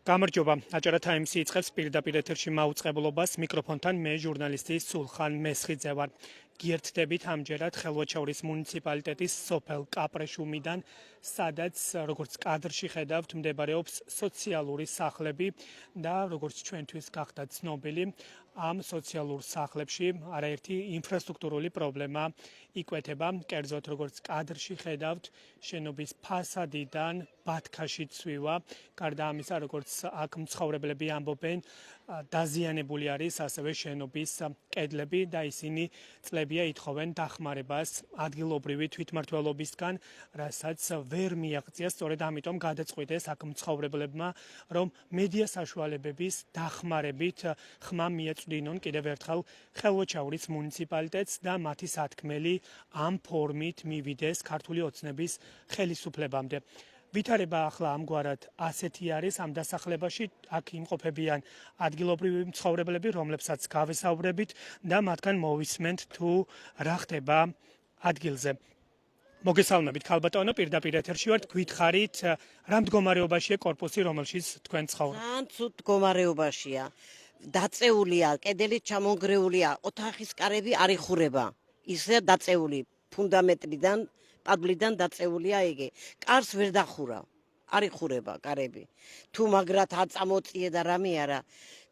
გამარჯობა, აჭარა ტაიმსი იწყებს პირდაპირ ეთერში მაუწყებლობას მიკროფონთან მე ჟურნალისტი სულხან მესხიძე ვარ. გიერთდებით ამჯერად ხელვაჩაურის მუნიციპალიტეტის სოფელ კაპრეშუმიდან, სადაც როგორც კადრში ხედავთ, მდებარეობს სოციალური სახლები და როგორც ჩვენთვის გახდა ცნობილი, ამ სოციალურ სახლებში არაერთი ინფრასტრუქტურული პრობლემა იკვეთება. კერძოდ, როგორც კადრში ხედავთ, შენობის ფასადიდან ბათქაში ცვივა. გარდა ამისა, როგორც აქ მცხოვრებლები ამბობენ, დაზიანებული არის ასევე შენობის კედლები და ისინი წლებია ითხოვენ დახმარებას ადგილობრივი თვითმმართველობისგან, რასაც ვერ მიაღწია. სწორედ ამიტომ გადაწყვიტეს აქ მცხოვრებლებმა, რომ მედია საშუალებების დახმარებით ხმა მიეწვდინონ კიდევ ერთხელ ხელვაჩაურის მუნიციპალიტეტს და მათი სათქმელი ამ ფორმით მივიდეს ქართული ოცნების ხელისუფლებამდე. ვითარება ახლა ამგვარად ასეთი არის ამ დასახლებაში, აქ იმყოფებიან ადგილობრივი მცხოვრებლები, რომლებსაც გავესაუბრებით და მათგან მოვისმენთ თუ რა ხდება ადგილზე. მოგესალმებით, ქალბატონო, პირდაპირ ეთერში ვართ, გითხარით, რა მდგომარეობაშია კორპუსი, რომელშიც თქვენ ცხოვრობთ? ძალიან ცუდ მდგომარეობაშია. დაწეულია, კედელი ჩამონგრეულია, ოთახის კარები არ იხურება. ისე დაწეული, ფუნდამენტიდან პადლიდან დაწეულია იგი. კარს ვერ დახურა. არ იხურება კარები. თუ მაგრად არ წამოწიე და რამე არა.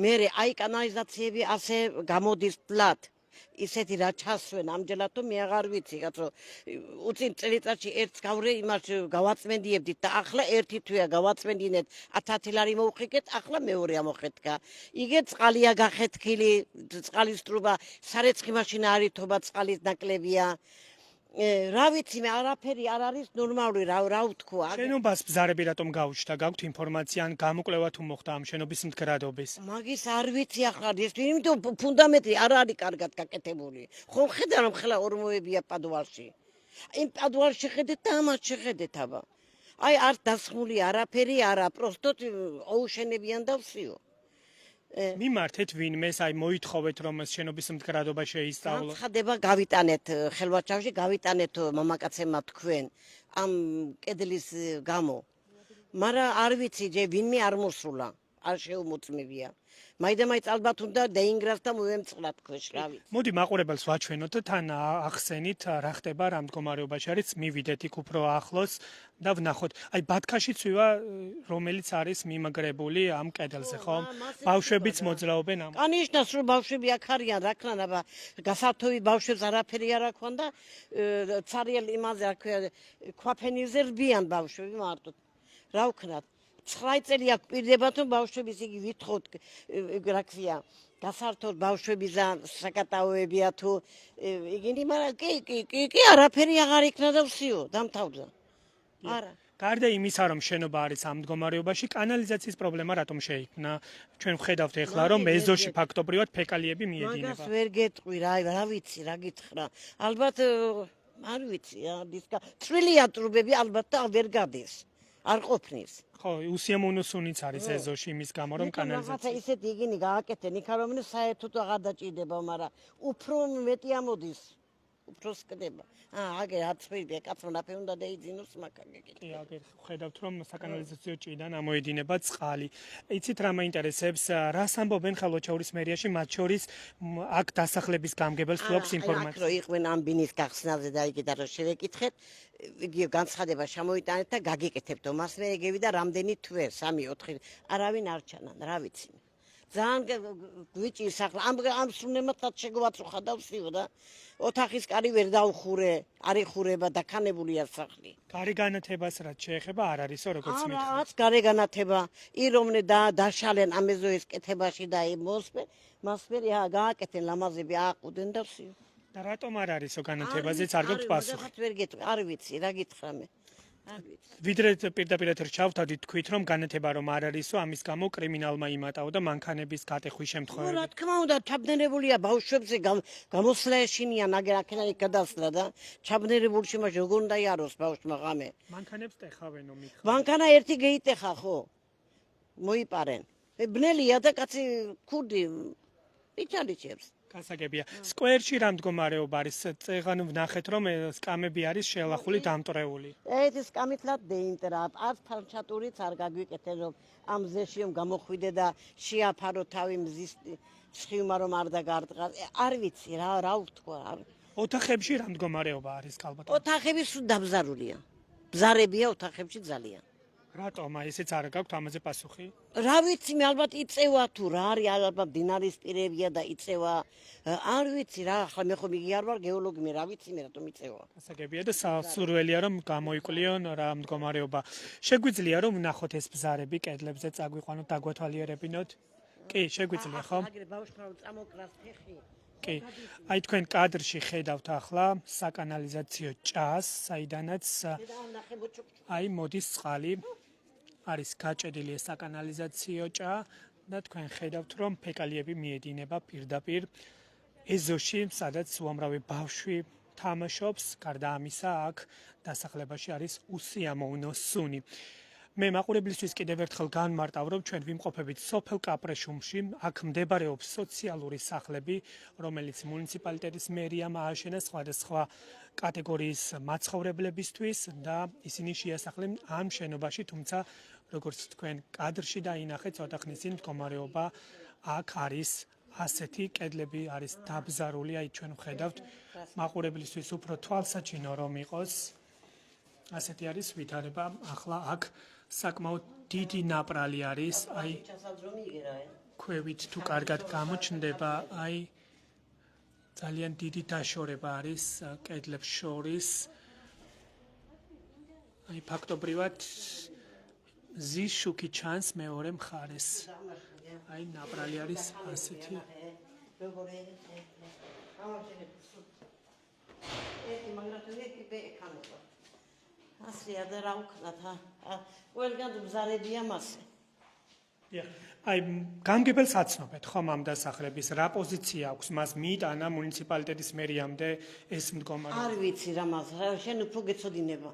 მერე აი კანალიზაციები ასე გამოდის ფლად. ისეთი რა ჩასვენ ამჯერად მე აღარ ვიცი, კაცო. უცინ წელიწადში ერთს გავრე იმას გავაწმენდიებდით და ახლა ერთი თვეა გავაწმენდინეთ 1000 ლარი მოუხიკეთ, ახლა მეორე ამოხეთკა. იგე წყალია გახეთქილი, წყალის ტრუბა, სარეცხი მაშინა არ ითობა, წყალის ნაკლებია. რა ვიცი მე არაფერი არ არის ნორმალური რა ვთქვა. შენობას ბზარები რატომ გაუჩნდა? გაქვთ ინფორმაცია ან გამოკვლევა თუ მოხდა ამ შენობის მდგრადობის? მაგის არ ვიცი ახლა ეს, იმიტომ ფუნდამენტი არ არის კარგად გაკეთებული. ხომ ხედა რომ ხელა ორმოებია პადვალში. იმ პადვალში ხედეთ და ამას შეხედეთ აბა. აი არ დასხმული არაფერი არა, პროსტოთ აუშენებიან და ვსიო. მიმართეთ ვინმეს, აი მოითხოვეთ რომ შენობის მდგრადობა შეისწავლოს. განცხადება გავიტანეთ ხელვაჩაუში, გავიტანეთ მამაკაცებმა თქვენ ამ კედლის გამო. მაგრამ არ ვიცი ჯე ვინმე არ მოსულა, არ შეუმოწმებია. მაიდამაიც ალბათ უნდა დაინგრას და მოვემწყლათ ქვეშ, რა ვიცი. მოდი მაყურებელს ვაჩვენოთ და თან ახსენით რა ხდება რა მდგომარეობაში არის, მივიდეთ იქ უფრო ახლოს და ვნახოთ. აი ბათქაში ცვივა, რომელიც არის მიმაგრებული ამ კედელზე, ხომ? ბავშვებიც მოძრაობენ ამ. ანიშნავს რომ ბავშვები აქ არიან, რა ქნა და გასართობი ბავშვებს არაფერი არ აქვს და ცარიელ იმაზე რა ქვია, ქვაფენილზე რბიან ბავშვები მარტო. რა ვქნათ? 9 წელი აქ პირდება თუ ბავშვების იგი ვითხოვთ რა ქვია გასართობ ბავშვების საკატაოებია თუ იგინი მაგრამ კი არაფერი აღარ იქნა და ვსიო დამთავრდა არა გარდა იმისა რომ შენობა არის ამ მდგომარეობაში კანალიზაციის პრობლემა რატომ შეიქმნა ჩვენ ვხედავთ ეხლა რომ ეზოში ფაქტობრივად ფეკალიები მიედინება მაგას ვერ გეტყვი რა ვიცი რა გითხრა ალბათ არ ვიცი დისკა წვრილია ტრუბები ალბათ და ვერ გადის არ ყოფნის ხო, უსიამოვნოსუნიც არის ეზოში იმის გამო რომ კანალიზაცია. ისეთი იგინი გააკეთენ, იქ რომ საერთოდ აღარ დაჭირდება, მაგრამ უფრო მეტი ამოდის. უფრო სკდება. აგერ აწვირია, კაცო ნაფე უნდა დაიძინოს მაგაკეთე. კი, აგერ ხედავთ რომ საკანალიზაციო ჭიდან ამოედინება წყალი. იცით რა მაინტერესებს, რას ამბობენ ხელვაჩაურის მერიაში, მათ შორის აქ დასახლების გამგებელს ფლობს ინფორმაცია. აქ რო იყვენ ამ ბინის გახსნაზე და იგი და რო შევეკითხეთ, იგი განცხადება შემოიტანეთ და გაგიკეთებთ. მას მე ეგევი და რამდენი თვე 3-4 არავინ არ ჩანან, რა ვიცი. ძალიან გვიჭირს ახლა ამ სუნემათაც შეგვაწუხა და ვსიო და ოთახის კარი ვერ დაუხურე, არ იხურება და ქანებულია სახლი. გარე განათებას რაც შეეხება არ არისო როგორც მითხარ. არაც გარე განათება, იროვნე და დაშალენ ამეზოის კეთებაში და მასმერი გააკეთენ ლამაზები აყუდენ და ვსიო. და რატომ არ არისო განათებაზეც არ გაქვთ პასუხი? ვერ გეტყვი, არ ვიცი, რა გითხრა მე. ვიდრე პირდაპირ ეთერში ჩავთვალეთ თქვით რომ განათება რომ არ არისო ამის გამო კრიმინალმა იმატაო და მანქანების გატეხვის შემთხვევები. რა თქმა უნდა ჩაბნელებულია ბავშვებზე გამოსვლა ეშინიან აგერ აქედან გადასვლა და ჩაბნელებულში მას როგორ უნდა იაროს ბავშვმა ღამე. მანქანებს ტეხავენო მიხარ. მანქანა ერთი გეიტეხა ხო? მოიპარენ. ბნელია და კაცი ქურდი პიჭალიჩებს. გასაგებია. სკვერში რა მდგომარეობა არის? წეღან ვნახეთ, რომ სკამები არის შელახული, დამტრეული. ეს სკამითლად დეინტრა, ასფალტურიც არ გაგვიკეთე, რომ ამ ზეშიომ გამოხვიდე და შეაფარო თავი მზის სხივმა რომ არ დაგარტყა. არ ვიცი რა ვთქვა. ოთახებში რა მდგომარეობა არის კალბატონო? ოთახები სულ დაბზარულია. ბზარებია ოთახებში ძალიან. რატომ ესეც არ გაქვთ ამაზე პასუხი? რა ვიცი, მე ალბათ იწევა თუ რა არის, ალბათ დინარის პირებია და იწევა. არ ვიცი რა, ახლა მე ხომ იგი არ ვარ გეოლოგი, მე რა ვიცი, მე რატომ იწევა. გასაგებია და სასურველია რომ გამოიკვლიონ რა მდგომარეობა. შეგვიძლია რომ ვნახოთ ეს ბზარები კედლებზე წაგვიყვანოთ, დაგვათვალიერებინოთ? კი, შეგვიძლია ხო? აგრე ბავშვმა რომ წამოკრას ფეხი. კი. აი თქვენ კადრში ხედავთ ახლა საკანალიზაციო ჭას, საიდანაც აი მოდის წყალი. არის გაჭედილი ეს საკანალიზაციო ჭა და თქვენ ხედავთ რომ ფეკალიები მიედინება პირდაპირ ეზოში, სადაც უამრავი ბავშვი თამაშობს, გარდა ამისა აქ დასახლებაში არის უსიამოვნო სუნი. მე მაყურებლისთვის კიდევ ერთხელ განმარტავ, რომ ჩვენ ვიმყოფებით სოფელ კაპრეშუმში, აქ მდებარეობს სოციალური სახლები, რომელიც მუნიციპალიტეტის მერიამ ააშენა სხვადასხვა კატეგორიის მაცხოვრებლებისთვის და ისინი შეასახლნენ ამ შენობაში, თუმცა როგორც თქვენ კადრში დაინახეთ, ცოტა ხნის წინ მდგომარეობა აქ არის ასეთი, კედლები არის დაბზარული, აი ჩვენ ვხედავთ, მაყურებლისთვის უფრო თვალსაჩინო რომ იყოს. ასეთი არის ვითარება, ახლა აქ საკმაოდ დიდი ნაპრალი არის, აი ქვევით თუ კარგად გამოჩნდება, აი ძალიან დიდი დაშორება არის კედლებს შორის. აი ფაქტობრივად ზის შუქი ჩანს მეორე მხარეს. აი ნაპრალი არის ასეთი. ასეა და რა ვქნათ, ყველგან ბზარებია მასე. აი გამგებელს აცნობეთ ხომ ამ დასახლების რა პოზიცია აქვს მას მიიტანა მუნიციპალიტეტის მერიამდე ეს მდგომარეობა? არ ვიცი რა მას, შენ უფრო გეცოდინება.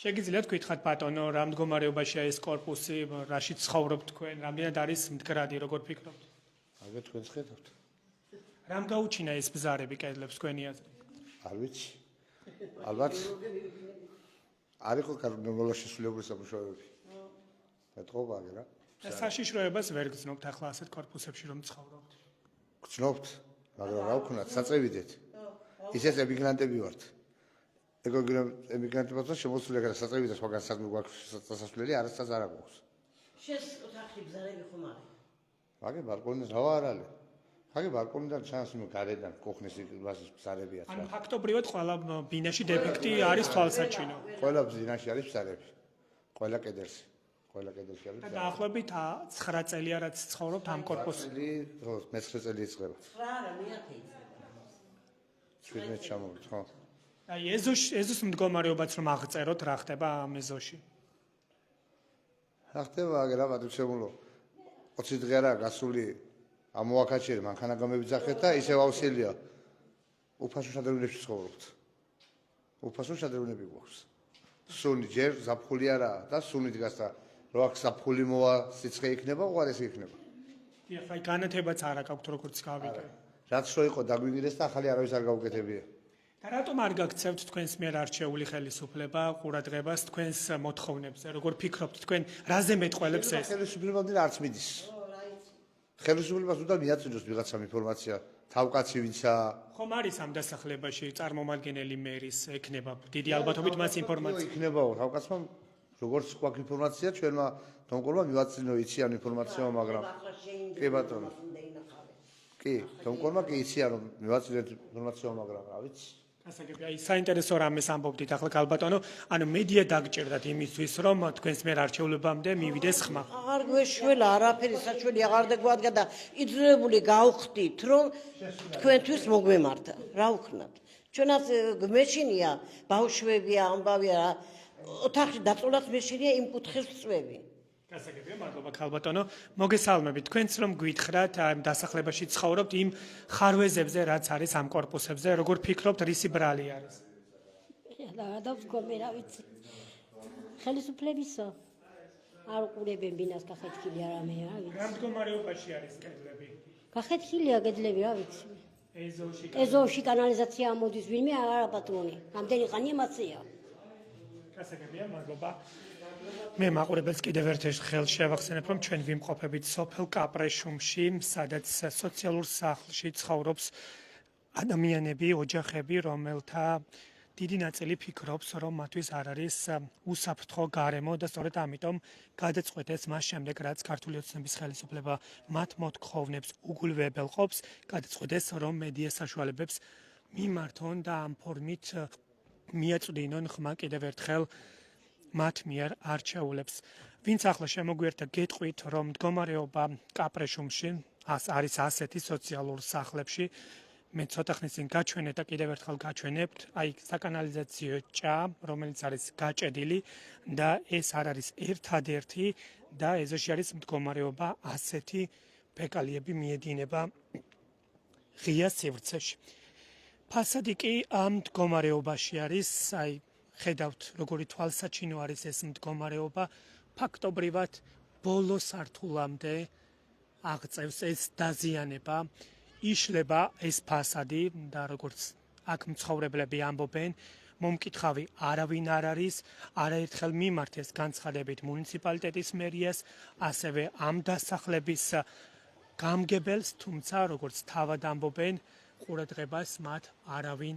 შეგიძლიათ გითხრათ ბატონო, რა მდგომარეობაშია ეს კორპუსი, რაში ცხოვრობთ თქვენ, რამდენად არის მდგრადი, როგორ ფიქრობთ? აგე თქვენ ხედავთ. რამ გაუჩინა ეს ბზარები კედლებს თქვენი აზრით? არ ვიცი. ალბათ არ იყო კარგული შესრულებული სამუშაოები. ეთყობა აგე რა. და საშიშროებას ვერ გძნობთ ახლა ასეთ კორპუსებში რომ ცხოვრობთ? გძნობთ, მაგრამ რა ვქნათ, საწევიდეთ. ისეთ ემიგრანტები ვართ. ემიგრანტებსაც შემოსული აქ საწევიდეთ, სხვაგან საგნო გვაქვს სასასვლელი, არასდროს არ აქვს. შენს ოთახში ბზარები ხომ არის? აგე ბალკონიდან რა არის? აგე ბალკონიდან ჩანს იმ გარედან კუხნის კლასის ბზარებია. ან ფაქტობრივად ყველა ბინაში დეფექტი არის თვალსაჩინო. ყველა ბინაში არის ბზარები. ყველა კედელში. ყველა კედელში არის და დაახლოებით 9 წელია რაც ცხოვრობთ ამ კორპუსში. მე-9 წელი იწყება. 9 არა, მე-10 იწყება. 17 ჩამოვით, ხო? აი ეზოს მდგომარეობაც რომ აღწეროთ, რა ხდება ამ ეზოში? რა ხდება აგე რა პატრიცემულო 20 დღე არა გასული ამოაკაჩერი მანქანა გამებიძახეთ და ისევ ავსელია უფასო შადრევნებში ცხოვრობთ. უფასო შადრევნები გვაქვს. სუნი ჯერ ზაფხული არა და სუნი დგას და რო აქ ზაფხული მოვა სიცხე იქნება, უღარესი იქნება. დიახ, აი განათებაც არ აქვს როგორც გავიგე. რაც რო იყო დაგვიგდეს და ახალი არავის არ გაუკეთებია. და რატომ არ გაგცევთ თქვენს მიერ არჩეული ხელისუფლება ყურადღებას თქვენს მოთხოვნებზე? როგორ ფიქრობთ თქვენ, რაზე მეტყველებს ეს? ხელისუფლებამდე არც მიდის. ხელისუფლებას უნდა მიაწვდოს ვიღაცამ ინფორმაცია, თავკაცი ვინცა. ხომ არის ამ დასახლებაში წარმომადგენელი მერის ექნება დიდი ალბათობით მას ინფორმაცია. იქნებაო, თავკაცმა როგორც გვაქვს ინფორმაცია, ჩვენმა დონკორმა მივაწვინო იცი ამ ინფორმაციაო, მაგრამ კი ბატონო. კი, დონკორმა კი იცია რომ მივაწვინეთ ინფორმაციაო, მაგრამ რა ვიცი. გასაგებია, აი საინტერესო რამეს ამბობდით ახლა კალბატონო, ანუ მედია დაგჭირდათ იმისთვის, რომ თქვენს მიერ არჩეულებამდე მივიდეს ხმა. აღარ გვეშველა, არაფერი საჩვენი აღარ დაგვადგა და იძულებული გავხდით, რომ თქვენთვის მოგვემართა. რა ვქნათ? ჩვენაც მეშინია, ბავშვებია, ამბავია, ოთახში დაწოლაც მეშინია იმ კუთხეს ვწვევი. გასაგებია, მადლობა კალბატონო. მოგესალმებით. თქვენც რომ გვითხრათ ამ დასახლებაში ცხოვრობთ იმ ხარვეზებზე, რაც არის ამ კორპუსებზე, როგორ ფიქრობთ, რისი ბრალი არის? და ვთქვი, რა ვიცი. ხელისუფლებისა არ უყურებენ ბინას გახეთქილი არამე, რა ვიცი. რა მდგომარეობაში არის კედლები? გახეთქილია კედლები, რა ვიცი. ეზოში ეზოში კანალიზაცია ამოდის, ვინმე არა პატრონი. რამდენი ხანია მასეა. გასაგებია, მადლობა. მე მაყურებელს კიდევ ერთ ხელს შევახსენებ, რომ ჩვენ ვიმყოფებით სოფელ კაპრეშუმში, სადაც სოციალურ სახლში ცხოვრობს ადამიანები, ოჯახები, რომელთა დიდი ნაწილი ფიქრობს, რომ მათთვის არ არის უსაფრთხო გარემო და სწორედ ამიტომ გადაწყვეტეს მას შემდეგ, რაც ქართული ოცნების ხელისუფლება მათ მოთხოვნებს უგულვებელყოფს, გადაწყვეტეს, რომ მედია საშუალებებს მიმართონ და ამ ფორმით მიაწვდინონ ხმა კიდევ ერთხელ მათ მიერ არჩეულებს. ვინც ახლა შემოგვიერთდა, გეტყვით, რომ მდგომარეობა კაპრეშუმში არის ასეთი სოციალურ სახლებში. მე ცოტა ხნის წინ გაჩვენეთ და კიდევ ერთხელ გაჩვენებთ, აი საკანალიზაციო ჭა, რომელიც არის გაჭედილი და ეს არ არის ერთადერთი და ეზოში არის მდგომარეობა ასეთი ფეკალიები მიედინება ღია სივრცეში. ფასადი კი ამ მდგომარეობაში არის, აი ხედავთ, როგორი თვალსაჩინო არის ეს მდგომარეობა, ფაქტობრივად ბოლო სართულამდე აღწევს ეს დაზიანება. იშლება ეს ფასადი და როგორც აქ მცხოვრებლები ამბობენ, მომკითხავი არავინ არ არის, არაერთხელ მიმართეს განცხადებით მუნიციპალიტეტის მერიას, ასევე ამ დასახლების გამგებელს, თუმცა როგორც თავად ამბობენ, ყურადღებას მათ არავინ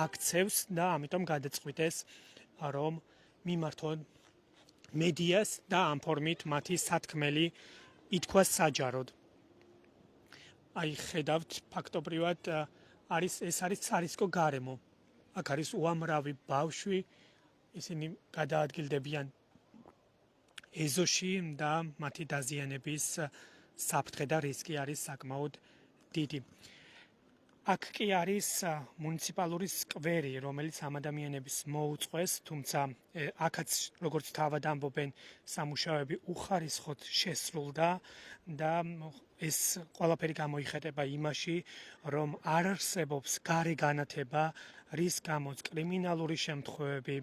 აქცევს და ამიტომ გადაწყვიტეს, რომ მიმართონ მედიას და ამ ფორმით მათი სათქმელი ითქვას საჯაროდ. აი ხედავთ, ფაქტობრივად ეს არის ცარისკო გარემო. აქ არის უამრავი ბავშვი, ისინი გადაადგილდებიან ეზოში და მათი დაზიანების საფრთხე და რისკი არის საკმაოდ დიდი. აქ კი არის მუნიციპალური სკვერი, რომელიც ამ ადამიანების მოუწყვეს, თუმცა აქაც როგორც თავად ამბობენ, სამუშაოები უხარისხოდ შესრულდა და ეს ყველაფერი გამოიხატება იმაში, რომ არ არსებობს გარე განათება, რის გამოც კრიმინალური შემთხვევები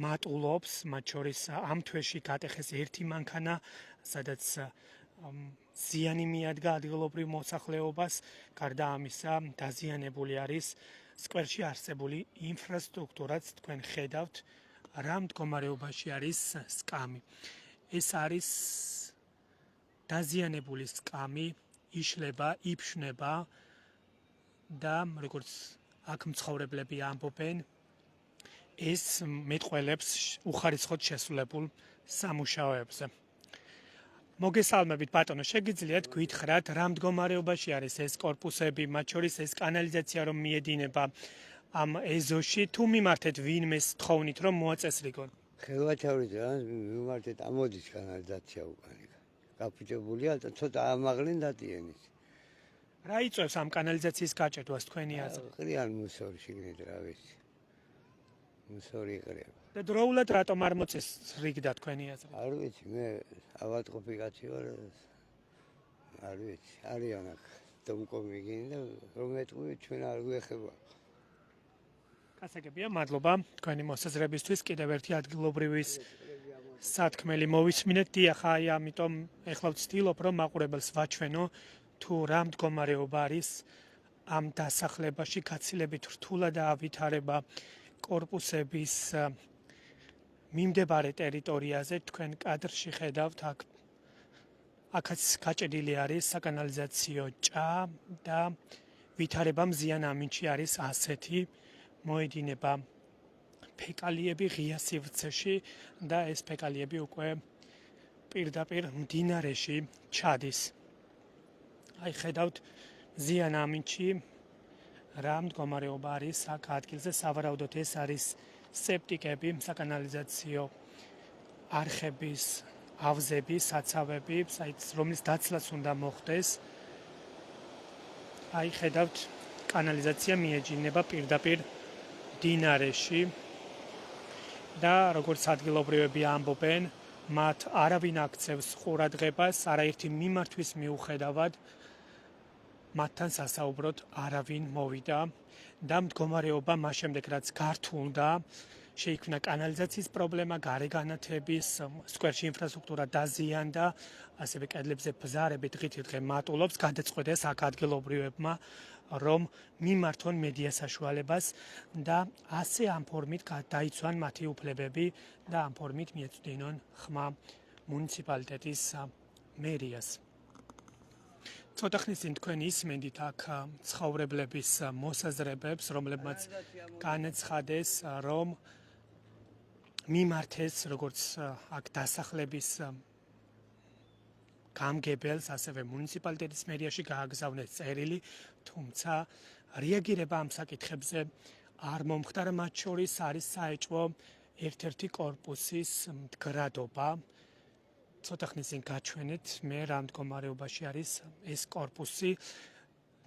მატულობს, მათ შორის ამ თვეში გატეხეს ერთი მანქანა, სადაც ზიანი მიადგა ადგილობრივ მოსახლეობას, გარდა ამისა დაზიანებული არის სკვერში არსებული ინფრასტრუქტურაც, თქვენ ხედავთ, რა მდგომარეობაში არის სკამი. ეს არის დაზიანებული სკამი, იშლება, იფშნება და როგორც აქ მცხოვრებლები ამბობენ, ეს მეტყველებს უხარისხოდ შესრულებულ სამუშაოებზე. მოგესალმებით ბატონო, შეგიძლიათ გითხრათ, რა მდგომარეობაში არის ეს კორპუსები, მათ შორის ეს კანალიზაცია რომ მიედინება ამ ეზოში, თუ მიმართეთ ვინმეს თხოვნით რომ მოაწესრიგონ? ხელვაჩავრით რა მიმართეთ ამოდის კანალიზაცია უკან. გაფუჭებულია და ცოტა ამაღლენ დატიენით. რა იწვევს ამ კანალიზაციის გაჭედვას თქვენი აზრით? ყრიან მუსორი შიგნით რა ვიცი. მუსორი ყრია. და დროულად რატომ არ მოწესრიგდა თქვენი აზრით? არ ვიცი, მე ავადმყოფი კაცი ვარ. არ ვიცი, არიან აქ დომკომიგინი და რომ ეტყვი ჩვენ არ გვეხება. გასაგებია, მადლობა თქვენი მოსაზრებისთვის. კიდევ ერთი ადგილობრივის სათქმელი მოვისმინეთ. დიახ, აი ამიტომ ეხლა ვცდილობ რომ მაყურებელს ვაჩვენო თუ რა მდგომარეობა არის ამ დასახლებაში, გაცილებით რთულად ავითარება კორპუსების მიმდებარე ტერიტორიაზე. თქვენ კადრში ხედავთ, აქაც გაჭედილი არის საკანალიზაციო ჭა და ვითარება მზიან ამინდში არის ასეთი, მოედინება ფეკალიები ღია სივრცეში და ეს ფეკალიები უკვე პირდაპირ მდინარეში ჩადის. აი ხედავთ მზიან ამინდში რა მდგომარეობა არის აქ ადგილზე, სავარაუდოდ ეს არის სეპტიკები, საკანალიზაციო არხების ავზები, საცავები, რომლის დაცლაც უნდა მოხდეს. აი ხედავთ კანალიზაცია მიეჯინება პირდაპირ მდინარეში და როგორც ადგილობრივები ამბობენ, მათ არავინ აქცევს ყურადღებას, არაერთი მიმართვის მიუხედავად მათთან სასაუბროდ არავინ მოვიდა და მდგომარეობა მას შემდეგ რაც გართულდა, შეიქმნა კანალიზაციის პრობლემა, გარე განათების, სკვერში ინფრასტრუქტურა დაზიანდა, ასევე კედლებზე ბზარები დღითიდღე მატულობს, გადაწყვეტეს აქ ადგილობრივებმა, რომ მიმართონ მედია საშუალებას და ასე ამ ფორმით დაიცვან მათი უფლებები და ამ ფორმით მიეწვდინონ ხმა მუნიციპალიტეტის მერიას. ცოტა ხნის წინ თქვენ ისმენდით აქ ცხოვრებლების მოსაზრებებს, რომლებმაც განაცხადეს, რომ მიმართეს როგორც აქ დასახლების გამგებელს, ასევე მუნიციპალიტეტის მერიაში გააგზავნეს წერილი, თუმცა რეაგირება ამ საკითხებზე არ მომხდარა, მათ შორის არის საეჭვო ერთ-ერთი კორპუსის მდგრადობა. ცოტა ხნის წინ გაჩვენეთ მე რა მდგომარეობაში არის ეს კორპუსი.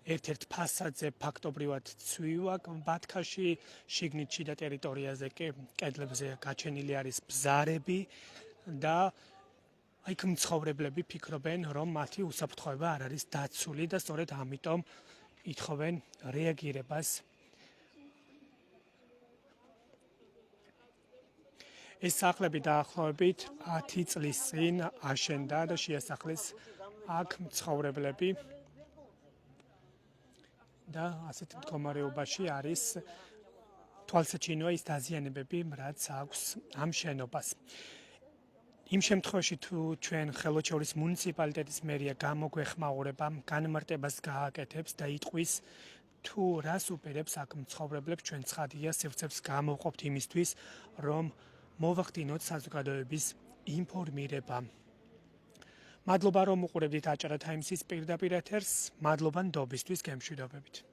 ერთ-ერთ ფასადზე ფაქტობრივად ცვივა ბათქაში, შიგნით შიდა ტერიტორიაზე კი კედლებზე გაჩენილი არის ბზარები და იქ მცხოვრებლები ფიქრობენ, რომ მათი უსაფრთხოება არ არის დაცული და სწორედ ამიტომ ითხოვენ რეაგირებას. ეს სახლები დაახლოებით 10 წლის წინ აშენდა და შეასახლეს აქ მცხოვრებლები და ასეთ მდგომარეობაში არის თვალსაჩინოა ის დაზიანებები, რაც აქვს ამ შენობას. იმ შემთხვევაში თუ ჩვენ ხელვაჩაურის მუნიციპალიტეტის მერია გამოგვეხმაურება, განმარტებას გააკეთებს და იტყვის თუ რას უპირებს აქ მცხოვრებლებს, ჩვენ ცხადია სივრცებს გამოვყოფთ იმისთვის, რომ მოვახდინოთ საზოგადოების ინფორმირება. მადლობა რომ უყურებდით აჭარა თაიმსის პირდაპირ ეთერს, მადლობა ნდობისთვის გემშვიდობებით.